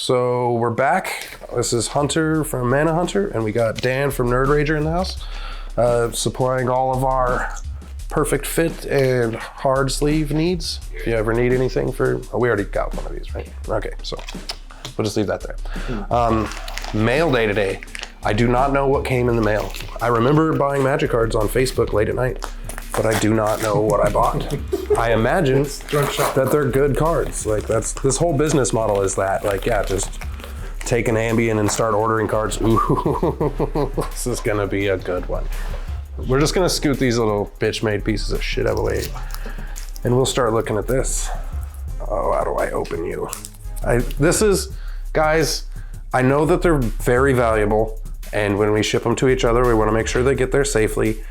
So we're back. This is Hunter from Mana Hunter, and we got Dan from Nerd Rager in the house, supplying all of our perfect fit and hard sleeve needs. If you ever need anything for, we already got one of these, right? Okay, so we'll just leave that there. Mail day today. I do not know what came in the mail. I remember buying Magic cards on Facebook late at night, but I do not know what I bought. I imagine that they're good cards. Like this whole business model is that, like, yeah, just take an Ambien and start ordering cards. Ooh, this is gonna be a good one. We're just gonna scoot these little bitch-made pieces of shit out of the way, and we'll start looking at this. Oh, how do I open you? This is, guys, I know that they're very valuable, and when we ship them to each other, we wanna make sure they get there safely,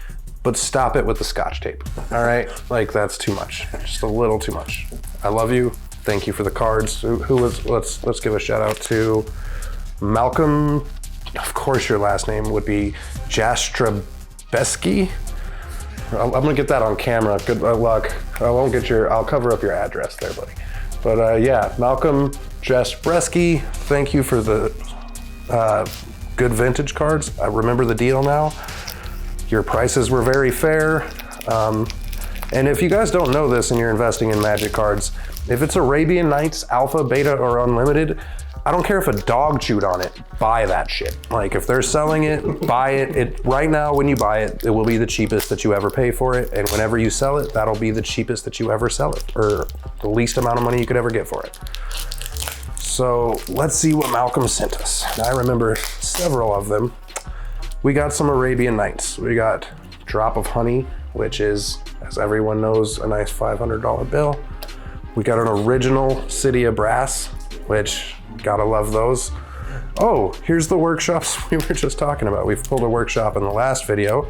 but stop it with the Scotch tape, all right? Like, that's too much, just a little too much. I love you, thank you for the cards. Let's give a shout out to Malcolm. Of course your last name would be 𝐆𝐔𝐘𝐒. I'm gonna get that on camera, good luck. I'll cover up your address there, buddy. But yeah, Malcolm 𝐆𝐔𝐘𝐒, thank you for the good vintage cards. I remember the deal now. Your prices were very fair. And if you guys don't know this and you're investing in Magic cards, if it's Arabian Nights, Alpha, Beta, or Unlimited, I don't care if a dog chewed on it, buy that shit. Like, if they're selling it, buy it. Right now, when you buy it, it will be the cheapest that you ever pay for it. And whenever you sell it, that'll be the cheapest that you ever sell it, or the least amount of money you could ever get for it. So let's see what Malcolm sent us. I remember several of them. We got some Arabian Nights. We got Drop of Honey, which is, as everyone knows, a nice $500 bill. We got an original City of Brass, which, gotta love those. Oh, here's the workshops we were just talking about. We've pulled a workshop in the last video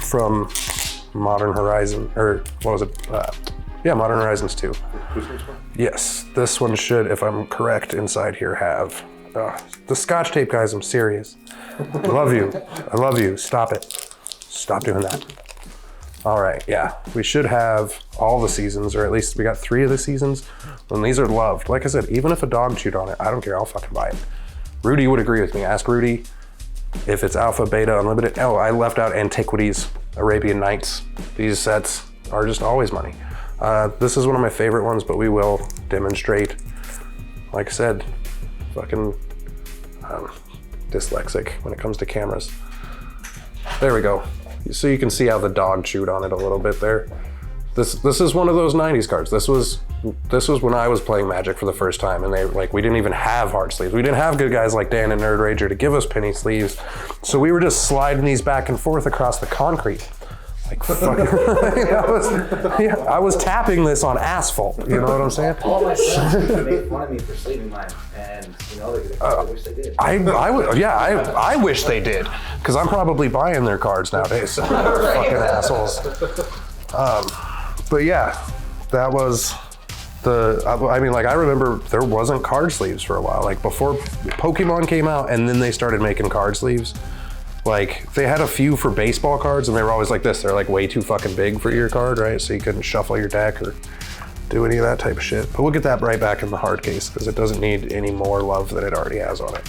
from Modern Horizon, or what was it? Yeah, Modern Horizons 2. Yes, this one should, if I'm correct, inside here have the Scotch tape, guys, I'm serious. I love you. I love you. Stop it. Stop doing that. All right, yeah. We should have all the seasons, or at least we got 3 of the seasons. And these are loved. Like I said, even if a dog chewed on it, I don't care. I'll fucking buy it. Rudy would agree with me. Ask Rudy if it's Alpha, Beta, Unlimited. Oh, I left out Antiquities, Arabian Nights. These sets are just always money. This is one of my favorite ones, but we will demonstrate. Like I said, fucking dyslexic when it comes to cameras. There we go. So you can see how the dog chewed on it a little bit there. This is one of those 90s cards. This was when I was playing Magic for the first time, and we didn't even have hard sleeves. We didn't have good guys like Dan and Nerd Rager to give us penny sleeves. So we were just sliding these back and forth across the concrete. Like, fucking, I was tapping this on asphalt, you know what I'm saying? All my friends made fun of me for sleeving mine, and you know, I wish they did. I wish they did, because I'm probably buying their cards nowadays. Fucking assholes. But yeah, that was I remember there wasn't card sleeves for a while. Like, before Pokemon came out, and then they started making card sleeves. Like, they had a few for baseball cards, and they were always like this. They're like way too fucking big for your card, right? So you couldn't shuffle your deck or do any of that type of shit. But we'll get that right back in the hard case, because it doesn't need any more love than it already has on it.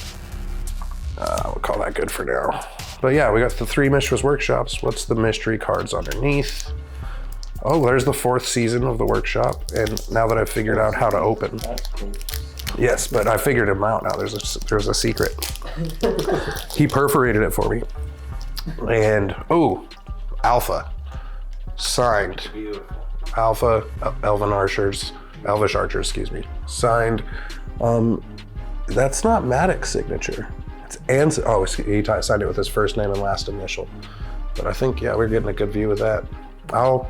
We'll call that good for now. But yeah, we got the 3 Mishra's Workshops. What's the mystery cards underneath? Oh, there's the 4th season of the workshop. And now that I've figured out how to open. Yes, but I figured him out now. There's a secret. He perforated it for me. And, oh, Alpha. Signed. Alpha, Elvish Archers, excuse me. Signed. That's not Maddox's signature. It's he signed it with his first name and last initial. But I think, yeah, we're getting a good view of that. I'm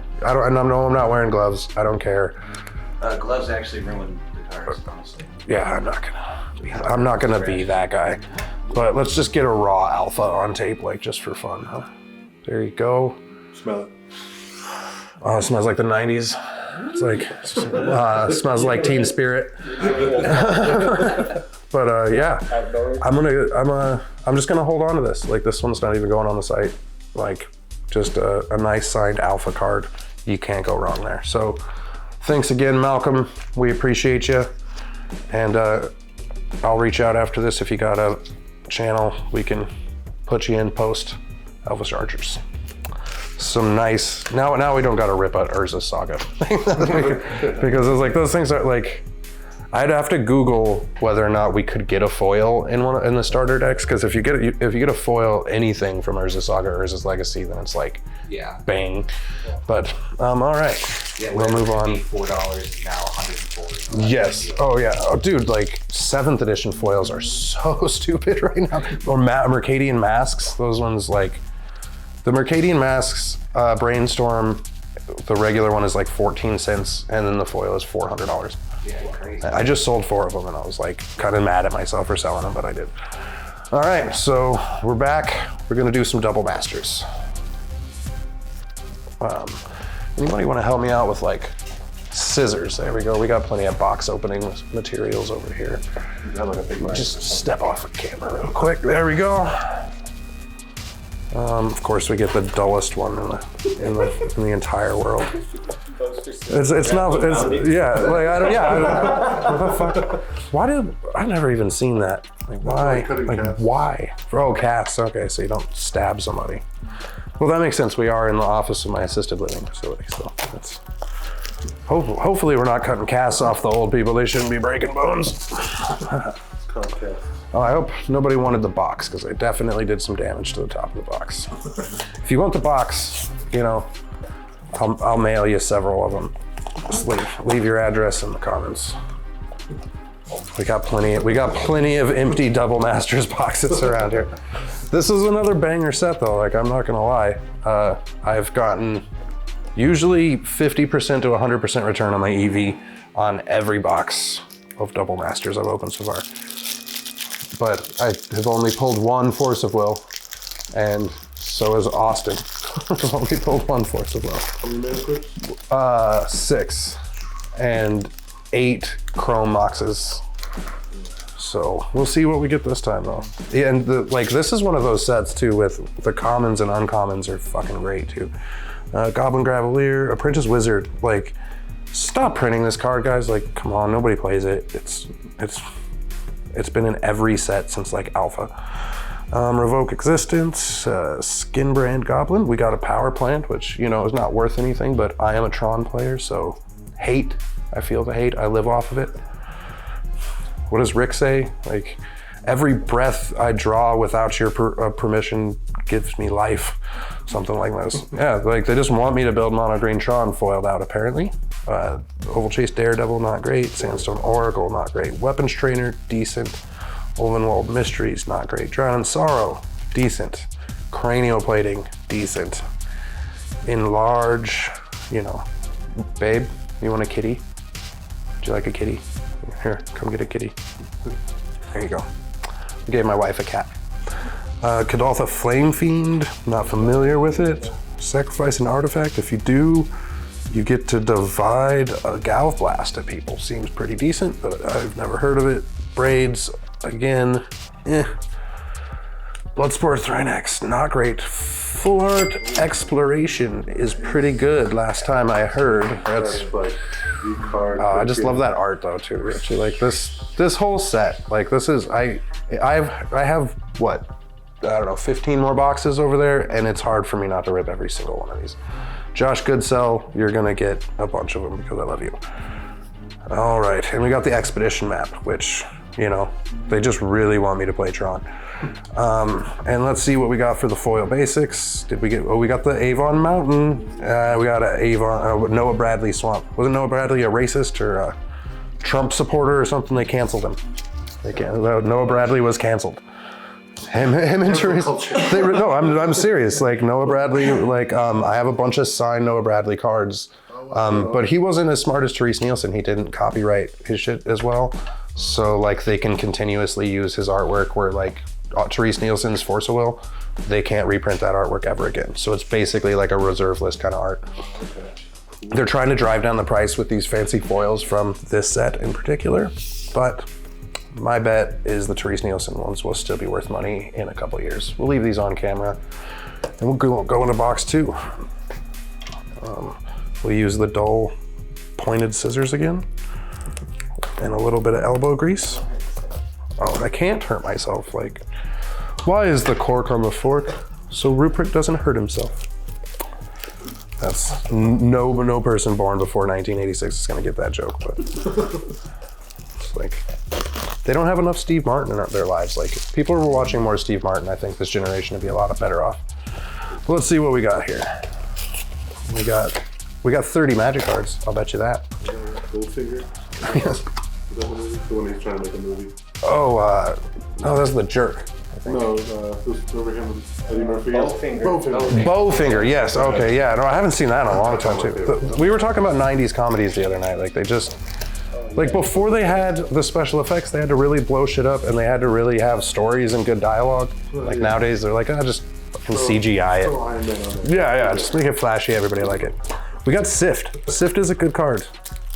not wearing gloves. I don't care. Gloves actually ruined the cards, honestly. Yeah, I'm not gonna be that guy. But let's just get a raw Alpha on tape, like, just for fun, huh? There you go. Smell it. Oh, it smells like the 90s. It's like, smells like Teen Spirit. But yeah, I'm just gonna hold on to this. Like, this one's not even going on the site. Like, just a nice signed Alpha card. You can't go wrong there. So thanks again, Malcolm. We appreciate you. And I'll reach out after this. If you got a channel, we can put you in post Elvis Chargers. Some nice, now we don't gotta rip out Urza Saga. Because it's like, those things are like, I'd have to Google whether or not we could get a foil in the starter decks, because if you get a foil anything from Urza Saga or Urza's Legacy, then it's like, bang. But all right, we'll move on. $4 now, $140. Yes. Oh yeah. Oh dude, like 7th edition foils are so stupid right now. Or Mercadian Masks. Those ones, like the Mercadian Masks, Brainstorm. The regular one is like 14 cents, and then the foil is $400. Yeah, crazy. I just sold 4 of them, and I was like kind of mad at myself for selling them, but I did. All right, so we're back. We're gonna do some double masters. Anybody want to help me out with like scissors? There we go. We got plenty of box opening materials over here. Just step off the camera real quick. There we go. Of course, we get the dullest one in the entire world. What the fuck? I've never even seen that. Like why? Like why? Oh, casts. Okay, so you don't stab somebody. Well, that makes sense. We are in the office of my assisted living facility, so that's. Hopefully, we're not cutting casts off the old people. They shouldn't be breaking bones. Oh, I hope nobody wanted the box, because I definitely did some damage to the top of the box. If you want the box, you know, I'll mail you several of them. Just leave your address in the comments. We got plenty of empty Double Masters boxes around here. This is another banger set though, like I'm not gonna lie. I've gotten usually 50% to 100% return on my EV on every box of Double Masters I've opened so far. But I have only pulled 1 Force of Will, and so has Austin. I've only pulled 1 Force of Will. How many manuscripts? 6 and 8 Chrome Moxes. So we'll see what we get this time though. Yeah, and this is one of those sets too with the commons and uncommons are fucking great too. Goblin Gravelier, Apprentice Wizard, like stop printing this card, guys. Like, come on, nobody plays it. It's been in every set since like Alpha. Revoke Existence, Skinbrand Goblin. We got a Power Plant, which, you know, is not worth anything, but I am a Tron player, so hate. I feel the hate. I live off of it. What does Rick say? Like, every breath I draw without your permission gives me life. Something like this. Yeah, like they just want me to build Mono Green Tron foiled out, apparently. Oval Chase Daredevil, not great. Sandstone Oracle, not great. Weapons Trainer, decent. Ulvenwald Mysteries, not great. Drown Sorrow, decent. Cranioplating, decent. Enlarge, you know. Babe, you want a kitty? Would you like a kitty? Here, come get a kitty. There you go. I gave my wife a cat. Kadaltha Flame Fiend, not familiar with it. Sacrifice an artifact. If you do, you get to divide a Galv Blast at people. Seems pretty decent, but I've never heard of it. Braids, again, Bloodsport Thrynax, not great. Full Art Exploration is pretty good. Last time I heard, that's. I just love that art though too. Actually, like this whole set, like this is I have what, I don't know, 15 more boxes over there, and it's hard for me not to rip every single one of these. Josh Goodsell, you're gonna get a bunch of them because I love you. All right, and we got the Expedition map, which, you know, they just really want me to play Tron. And let's see what we got for the foil basics. Did we get? Oh, we got the Avon Mountain. We got a Avon Noah Bradley Swamp. Wasn't Noah Bradley a racist or a Trump supporter or something? They canceled him. Noah Bradley was canceled. Him and Therese. No, I'm serious. Like Noah Bradley. Like I have a bunch of signed Noah Bradley cards. But he wasn't as smart as Therese Nielsen. He didn't copyright his shit as well. So like they can continuously use his artwork where like Therese Nielsen's Force of Will, they can't reprint that artwork ever again. So it's basically like a reserve list kind of art. They're trying to drive down the price with these fancy foils from this set in particular, but my bet is the Therese Nielsen ones will still be worth money in a couple years. We'll leave these on camera and we'll go into box 2. We'll use the dull pointed scissors again and a little bit of elbow grease. Oh, I can't hurt myself. Like, why is the cork on the fork so Rupert doesn't hurt himself? That's no person born before 1986 is gonna get that joke, but it's like, they don't have enough Steve Martin in their lives. Like, if people were watching more Steve Martin, I think this generation would be a lot better off. But let's see what we got here. We got 30 Magic cards. I'll bet you that. Goldfinger? Yes. Is that the movie? The one he's trying to make a movie? Oh, no, that's the Jerk. No, who's over him with Eddie Murphy? Bowfinger. Bowfinger, yes, okay, yeah. No, I haven't seen that in a long time, too. We were talking about 90s comedies the other night. Like, they just, like, before they had the special effects, they had to really blow shit up, and they had to really have stories and good dialogue. Like, nowadays, they're like, just fucking CGI it. Yeah, just make it flashy, everybody like it. We got Sift. Sift is a good card.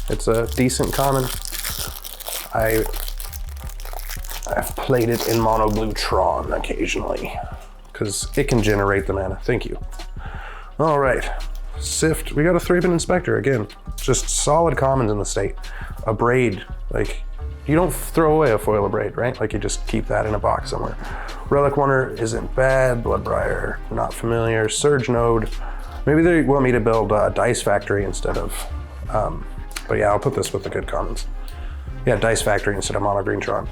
It's a decent common. I've played it in mono blue Tron occasionally because it can generate the mana. Thank you. All right, Sift. We got a 3-pin Inspector again. Just solid commons in the state. A Braid, like you don't throw away a foil of Braid, right? Like you just keep that in a box somewhere. Relic Wonder isn't bad. Bloodbriar, not familiar. Surge Node. Maybe they want me to build a Dice Factory instead of. But yeah, I'll put this with the good commons. Yeah, Dice Factory instead of mono green Tron.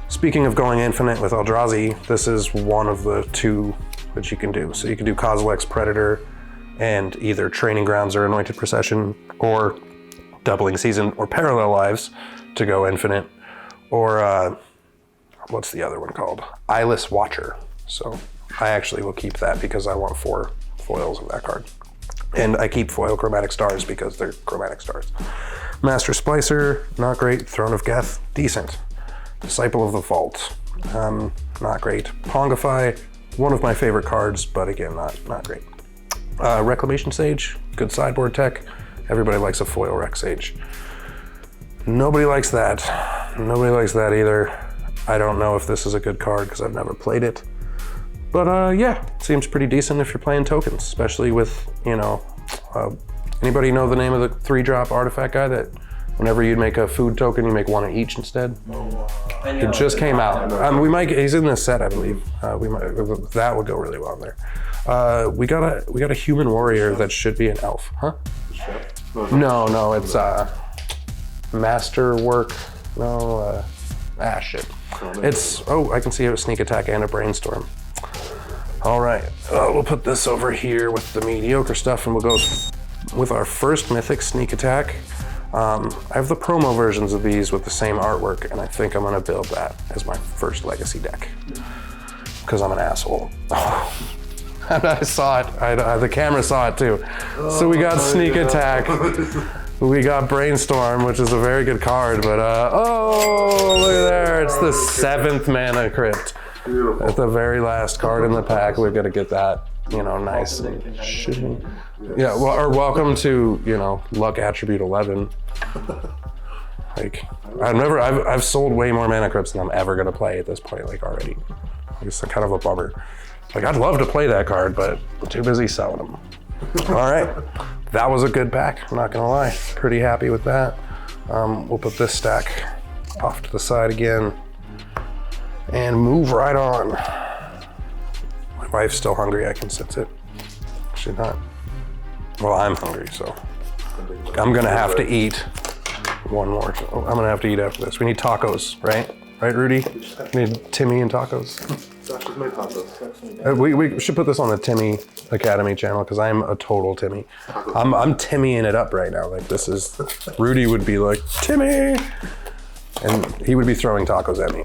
Speaking of going infinite with Eldrazi, this is one of the 2 that you can do. So you can do Kozilek's Predator and either Training Grounds or Anointed Procession, or Doubling Season or Parallel Lives to go infinite, or what's the other one called? Eyeless Watcher. So I actually will keep that because I want 4 foils of that card. And I keep foil Chromatic Stars because they're Chromatic Stars. Master Splicer, not great. Throne of Geth, decent. Disciple of the Vault, not great. Pongify, one of my favorite cards, but again, not great. Reclamation Sage, good sideboard tech. Everybody likes a foil Rec Sage. Nobody likes that. Nobody likes that either. I don't know if this is a good card because I've never played it. But yeah, seems pretty decent if you're playing tokens, especially with, you know, anybody know the name of the 3-drop artifact guy that whenever you'd make a food token, you make 1 of each instead? It just came out. He's in this set, I believe. That would go really well there. We got a human warrior that should be an elf, huh? No, it's masterwork. No, shit. It's, I can see a sneak attack and a brainstorm. All right, we'll put this over here with the mediocre stuff, and we'll go with our first mythic sneak attack. I have the promo versions of these with the same artwork, and I think I'm gonna build that as my first legacy deck because I'm an asshole. And I saw it. The camera saw it too. So we got sneak attack. We got brainstorm, which is a very good card, but oh, look at there! It's the 7th mana crypt. Beautiful. At the very last card in the pack, we've got to get that, you know, nice and shitty. Yeah, well, or welcome to, you know, luck attribute 11. Like, I've sold way more mana crypts than I'm ever gonna play at this point, like already. It's kind of a bummer. Like, I'd love to play that card, but I'm too busy selling them. All right, that was a good pack, I'm not gonna lie. Pretty happy with that. We'll put this stack off to the side again and move right on. My wife's still hungry, I can sense it. She's not. Well, I'm hungry, so I'm gonna have to eat one more. I'm gonna have to eat after this. We need tacos, right? Right, Rudy? We need Timmy and tacos. Sasha's made tacos. We should put this on the Timmy Academy channel because I'm a total Timmy. I'm Timmying it up right now. Like, this is, Rudy would be like, Timmy! And he would be throwing tacos at me.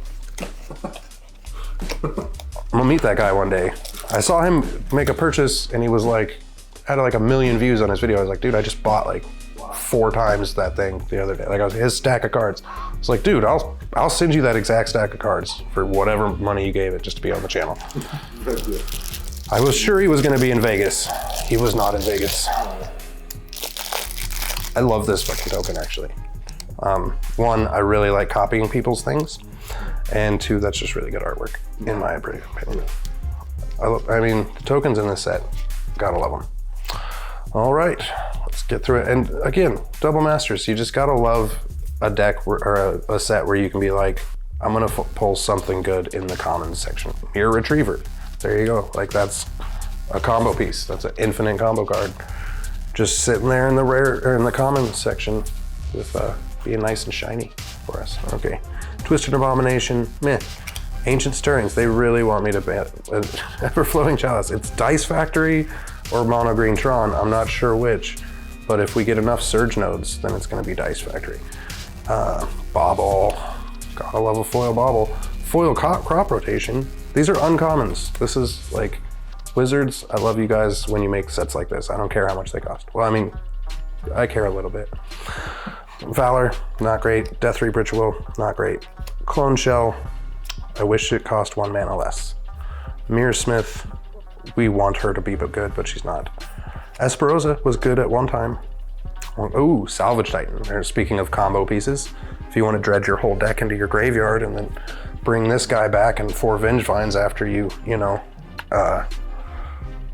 I'm gonna meet that guy one day. I saw him make a purchase and he was like, had like 1 million views on his video. I was like, dude, I just bought like 4 times that thing the other day. Like, I was his stack of cards. I was like, dude, I'll send you that exact stack of cards for whatever money you gave it just to be on the channel. I was sure he was gonna be in Vegas. He was not in Vegas. I love this fucking token, actually. 1, I really like copying people's things. And 2, that's just really good artwork, in my opinion. I mean, the tokens in this set, gotta love them. All right, let's get through it. And again, double masters, you just gotta love a deck or a set where you can be like, I'm gonna pull something good in the commons section. Mirror Retriever, there you go. Like that's a combo piece. That's an infinite combo card. Just sitting there in the rare or in the commons section with being nice and shiny for us. Okay, Twisted Abomination, meh. Ancient Stirrings, they really want me to ban Ever-Flowing Chalice. It's Dice Factory or Mono Green Tron, I'm not sure which, but if we get enough Surge nodes, then it's gonna be Dice Factory. Bauble, gotta love a foil Bauble. Foil crop rotation, these are uncommons. This is like, Wizards, I love you guys when you make sets like this. I don't care how much they cost. Well, I mean, I care a little bit. Valor, not great. Death Reap Ritual, not great. Clone Shell, I wish it cost 1 mana less. Mirror Smith, we want her to be good, but she's not. Esperosa was good at one time. Ooh, Salvage Titan. Speaking of combo pieces, if you want to dredge your whole deck into your graveyard and then bring this guy back and 4 Vengevines after you know,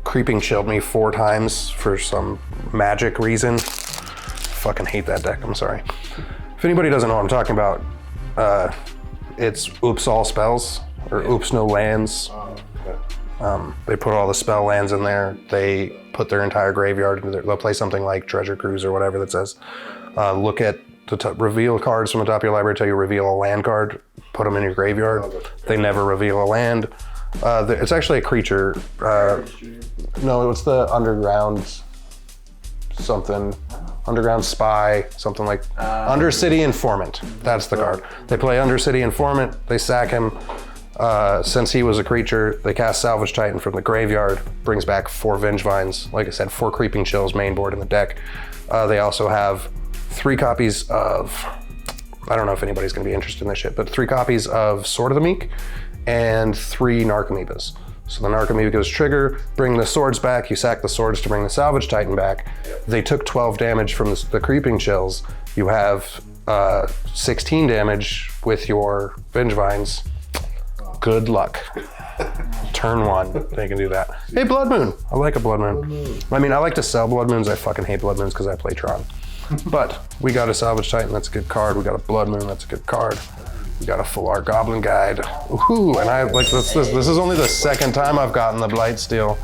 Creeping Chilled me 4 times for some magic reason. Fucking hate that deck, I'm sorry. If anybody doesn't know what I'm talking about, it's Oops All Spells, or Oops No Lands. They put all the spell lands in there. They put their entire graveyard into there. They'll play something like Treasure Cruise or whatever that says, look at the reveal cards from the top of your library till you reveal a land card, put them in your graveyard. They never reveal a land. It's actually a creature. No, it's the Underground something. Underground Spy, something like Undercity Informant. That's the card. They play Undercity Informant, they sack him. Since he was a creature, they cast Salvage Titan from the graveyard, brings back 4 Vengevines. Like I said, 4 Creeping Chills main board in the deck. They also have 3 copies of, I don't know if anybody's gonna be interested in this shit, but 3 copies of Sword of the Meek and 3 Narcomoebas. So the Narcomoebas trigger, bring the swords back, you sack the swords to bring the Salvage Titan back. They took 12 damage from the Creeping Chills. You have 16 damage with your Vengevines. Good luck. Turn 1, they can do that. Hey, Blood Moon. I like a Blood Moon. I mean, I like to sell Blood Moons. I fucking hate Blood Moons because I play Tron. But we got a Salvage Titan, that's a good card. We got a Blood Moon, that's a good card. We got a Full Art Goblin Guide. Ooh, and I like this is only the 2nd time I've gotten the Blightsteel.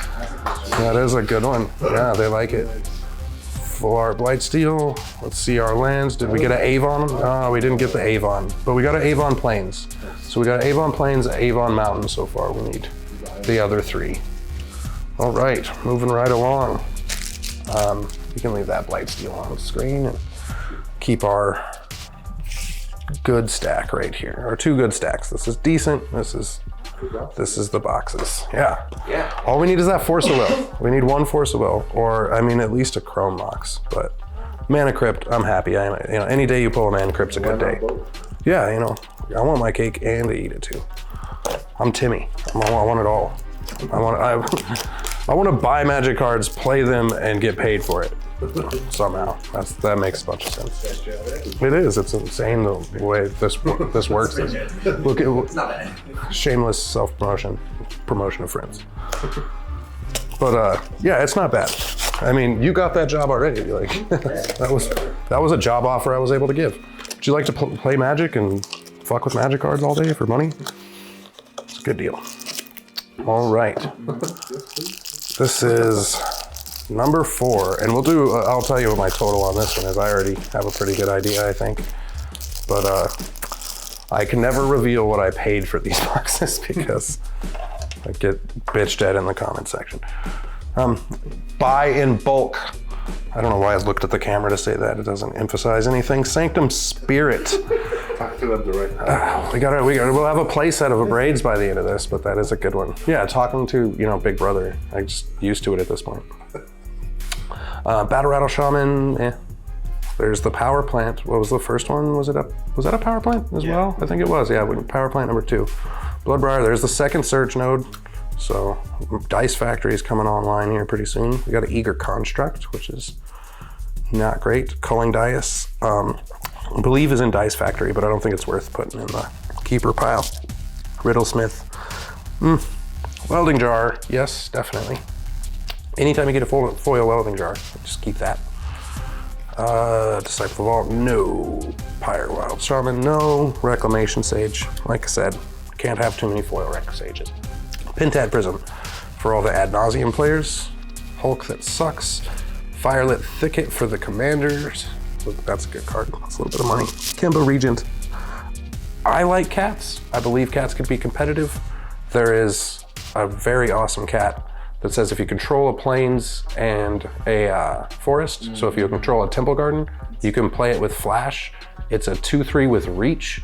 That is a good one. Yeah, they like it. Full Art Blightsteel. Let's see our lands. Did we get an Avon? Oh, we didn't get the Avon, but we got an Avon Plains. So we got Avon Plains, Avon Mountain so far. We need the other 3. All right, moving right along. We can leave that Blightsteel on the screen and keep our good stack right here, or 2 good stacks. This is decent. This is the boxes. Yeah. All we need is that Force of Will. We need 1 Force of Will, or I mean at least a Chrome Mox. But Mana Crypt, I'm happy. Any day you pull a Mana Crypt's a good day. Yeah, I want my cake and to eat it too. I'm Timmy. I want it all. I want to buy Magic cards, play them, and get paid for it somehow. That makes a bunch of sense. It is. It's insane the way this works. Look at shameless self-promotion, promotion of friends. But yeah, it's not bad. I mean, you got that job already. Like that was a job offer I was able to give. Would you like to play Magic and fuck with Magic cards all day for money? It's a good deal. All right. This is number 4, and I'll tell you what my total on this one is. I already have a pretty good idea, I think. But I can never reveal what I paid for these boxes because I get bitched at in the comment section. Buy in bulk. I don't know why I looked at the camera to say that. It doesn't emphasize anything. Sanctum Spirit. Talk to them directly. We'll have a play set of Braids by the end of this, but that is a good one. Yeah, talking to, Big Brother. I'm just used to it at this point. Battle Rattle Shaman, There's the Power Plant. What was the first one? Was that a Power Plant as well? I think it was, yeah, Power Plant number 2. Bloodbriar, there's the 2nd Surge node. So Dice Factory is coming online here pretty soon. We got an Eager Construct, which is not great. Culling Dice, I believe is in Dice Factory, but I don't think it's worth putting in the keeper pile. Riddlesmith, Welding Jar, yes, definitely. Anytime you get a foil Welding Jar, just keep that. Disciple of Vault, no. Pyre Wild Shaman, no. Reclamation Sage, like I said, can't have too many foil Rec Sages. Pentad Prism, for all the ad nauseum players. Hulk that sucks. Firelit Thicket for the commanders. That's a good card, that's a little bit of money. Kimbo Regent. I like cats. I believe cats can be competitive. There is a very awesome cat that says if you control a plains and a forest, so if you control a temple garden, you can play it with flash. It's a 2/3 with reach,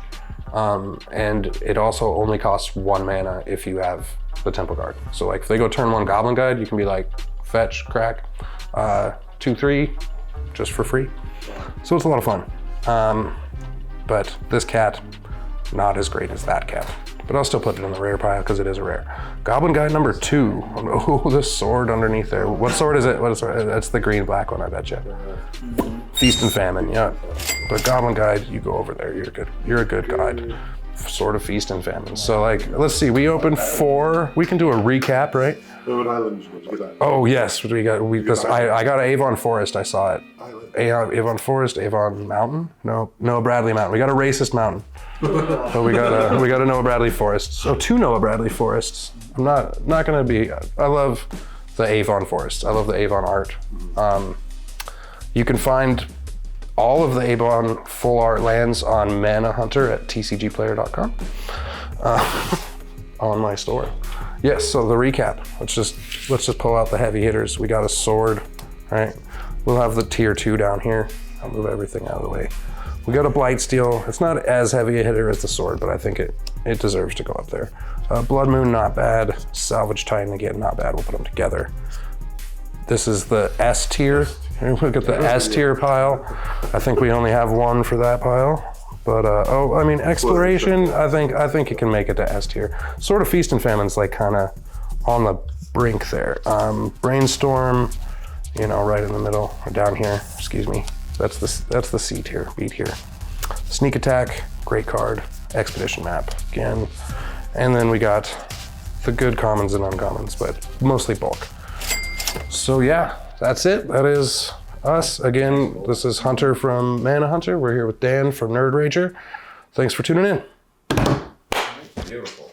and it also only costs 1 mana if you have the temple garden. So like if they go turn 1 Goblin Guide, you can be like, fetch, crack, 2/3, just for free. So it's a lot of fun. But this cat, not as great as that cat. But I'll still put it in the rare pile because it is a rare. Goblin Guide number 2. Oh, the sword underneath there. What sword is it? What is it? That's the green-black one, I bet you. Feast and Famine, yeah. But Goblin Guide, you go over there. You're good. You're a good guide. Sort of Feast and Famine. So like, let's see. We opened 4. We can do a recap, right? Oh yes, I got Avon Forest. I saw it. Avon Forest, Avon Mountain. No, Noah Bradley Mountain. We got a racist mountain. So we got a Noah Bradley Forest. So 2 Noah Bradley Forests. I'm not gonna be. I love the Avon Forest. I love the Avon art. You can find all of the Avon full art lands on Mana Hunter at tcgplayer.com on my store. Yes, so the recap. Let's just pull out the heavy hitters. We got a sword, right? We'll have the tier 2 down here. I'll move everything out of the way. We got a Blightsteel. It's not as heavy a hitter as the sword, but I think it deserves to go up there. Blood Moon, not bad. Salvage Titan, again, not bad. We'll put them together. This is the S tier. Look at the S tier pile. I think we only have 1 for that pile. But I mean, Exploration, I think it can make it to S tier. Sort of Feast and Famine's like kind of on the brink there. Brainstorm, you know, right in the middle, or down here, excuse me. That's the C tier, B tier. Sneak Attack, great card. Expedition Map, again. And then we got the good commons and uncommons, but mostly bulk. So yeah, that's it. That is us. Again, this is Hunter from Mana Hunter. We're here with Dan from Nerd Rager. Thanks for tuning in. Beautiful.